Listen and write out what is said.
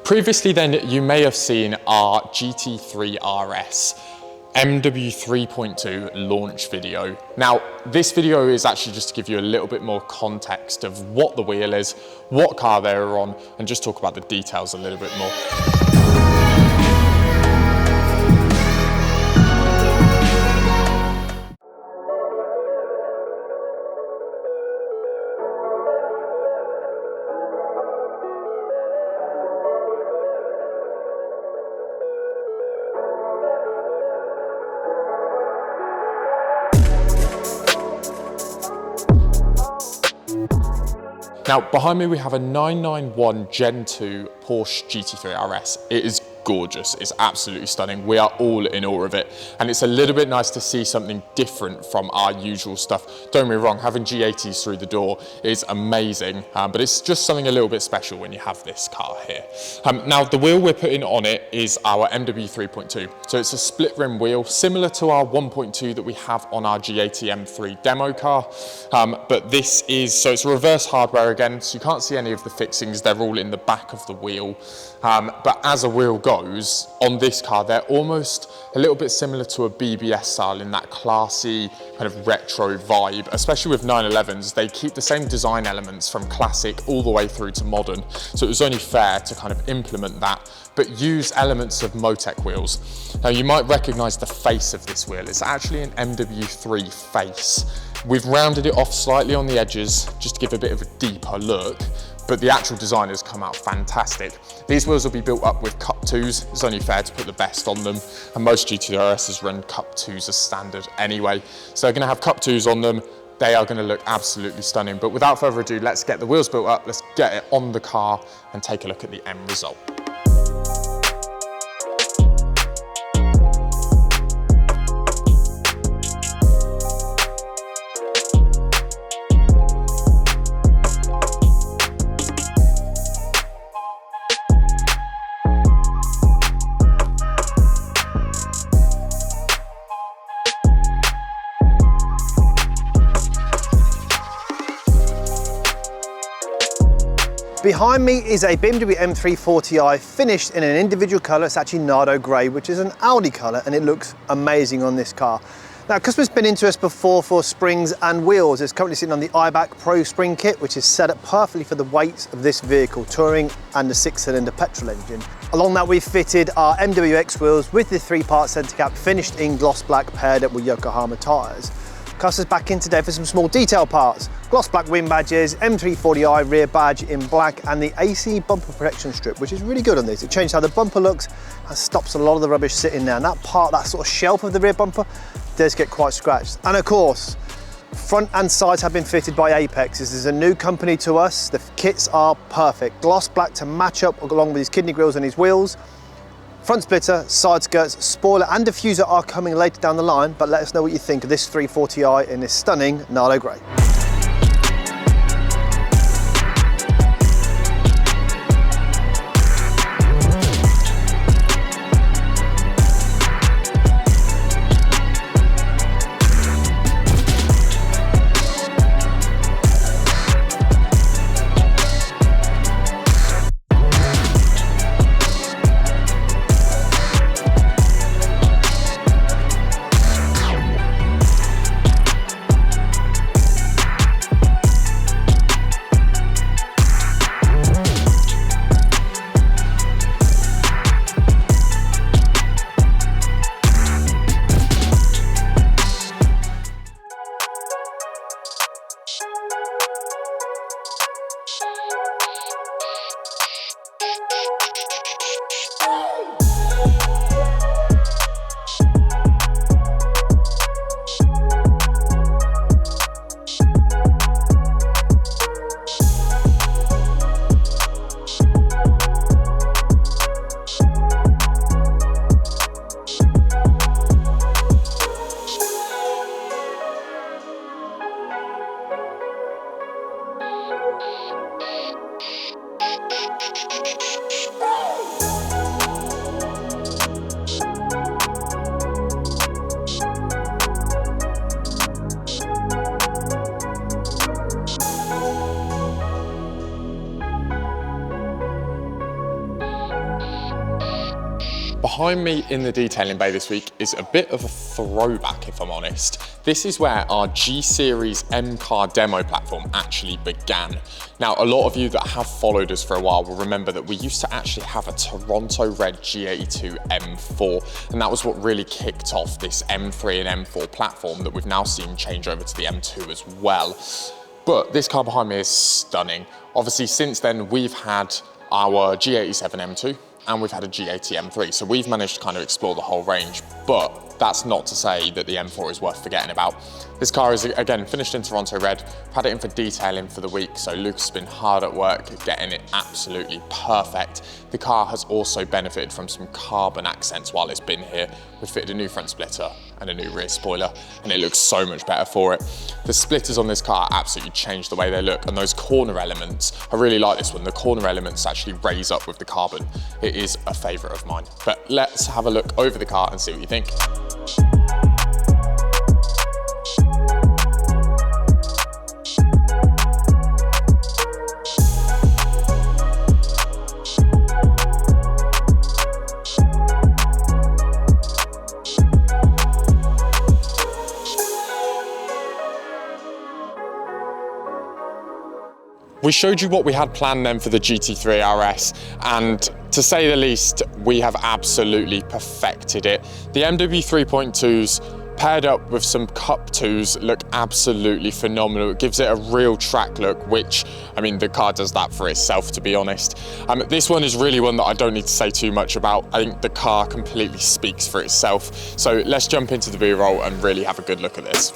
Previously then, you may have seen our GT3 RS MW3.2 launch video. Now, this video is actually just to give you a little bit more context of what the wheel is, what car they're on, and just talk about the details a little bit more. Now, behind me we have a 991 Gen 2 Porsche GT3 RS. It is gorgeous, it's absolutely stunning. We are all in awe of it. And it's a little bit nice to see something different from our usual stuff. Don't get me wrong, having G80s through the door is amazing, but it's just something a little bit special when you have this car here. Now, the wheel we're putting on it is our MW3.2. So it's a split rim wheel, similar to our 1.2 that we have on our G80 M3 demo car. But this is, so it's reverse hardware again, so you can't see any of the fixings, they're all in the back of the wheel. But as a wheel goes, on this car, they're almost a little bit similar to a BBS style in that classy kind of retro vibe, especially with 911s. They keep the same design elements from classic all the way through to modern. So it was only fair to kind of implement that, but use elements of Motec wheels. Now, you might recognize the face of this wheel. It's actually an MW3 face. We've rounded it off slightly on the edges just to give a bit of a deeper look, but the actual design has come out fantastic. These wheels will be built up with Cup 2s. It's only fair to put the best on them, and most GT3 RSs run Cup 2s as standard anyway. So they're gonna have Cup 2s on them. They are gonna look absolutely stunning. But without further ado, let's get the wheels built up, let's get it on the car and take a look at the end result. Behind me is a BMW M340i finished in an individual colour. It's actually Nardo grey, which is an Audi colour, and it looks amazing on this car. Now, customer's been into us before for springs and wheels. It's currently sitting on the iBack Pro Spring Kit, which is set up perfectly for the weight of this vehicle, Touring and the 6-cylinder petrol engine. Along that, we've fitted our MWX wheels with the 3-part centre cap, finished in gloss black, paired up with Yokohama tyres. Customer's back in today for some small detail parts. Gloss black wing badges, M340i rear badge in black, and the AC bumper protection strip, which is really good on these. It changes how the bumper looks and stops a lot of the rubbish sitting there. And that part, that sort of shelf of the rear bumper, does get quite scratched. And of course, front and sides have been fitted by Apex. This is a new company to us. The kits are perfect. Gloss black to match up along with his kidney grills and his wheels. Front splitter, side skirts, spoiler and diffuser are coming later down the line, but let us know what you think of this 340i in this stunning Nardo grey. behind me in the detailing bay this week is a bit of a throwback, if I'm honest. This is where our G Series M car demo platform actually began. Now, a lot of you that have followed us for a while will remember that we used to actually have a Toronto red G82 M4, and that was what really kicked off this M3 and M4 platform that we've now seen change over to the M2 as well. But this car behind me is stunning. Obviously, since then, we've had our G87 M2 and we've had a G80 M3. So we've managed to kind of explore the whole range, but that's not to say that the M4 is worth forgetting about. This car is, again, finished in Toronto red. We've had it in for detailing for the week, so Lucas has been hard at work getting it absolutely perfect. The car has also benefited from some carbon accents while it's been here. We've fitted a new front splitter and a new rear spoiler, and it looks so much better for it. The splitters on this car absolutely changed the way they look, and those corner elements, I really like this one. The corner elements actually raise up with the carbon. It is a favourite of mine. But let's have a look over the car and see what you think. We showed you what we had planned then for the GT3 RS, and to say the least, we have absolutely perfected it. The MW 3.2s paired up with some Cup 2s look absolutely phenomenal. It gives it a real track look, which, I mean, the car does that for itself, to be honest. This one is really one that I don't need to say too much about. I think the car completely speaks for itself. So let's jump into the B-roll and really have a good look at this.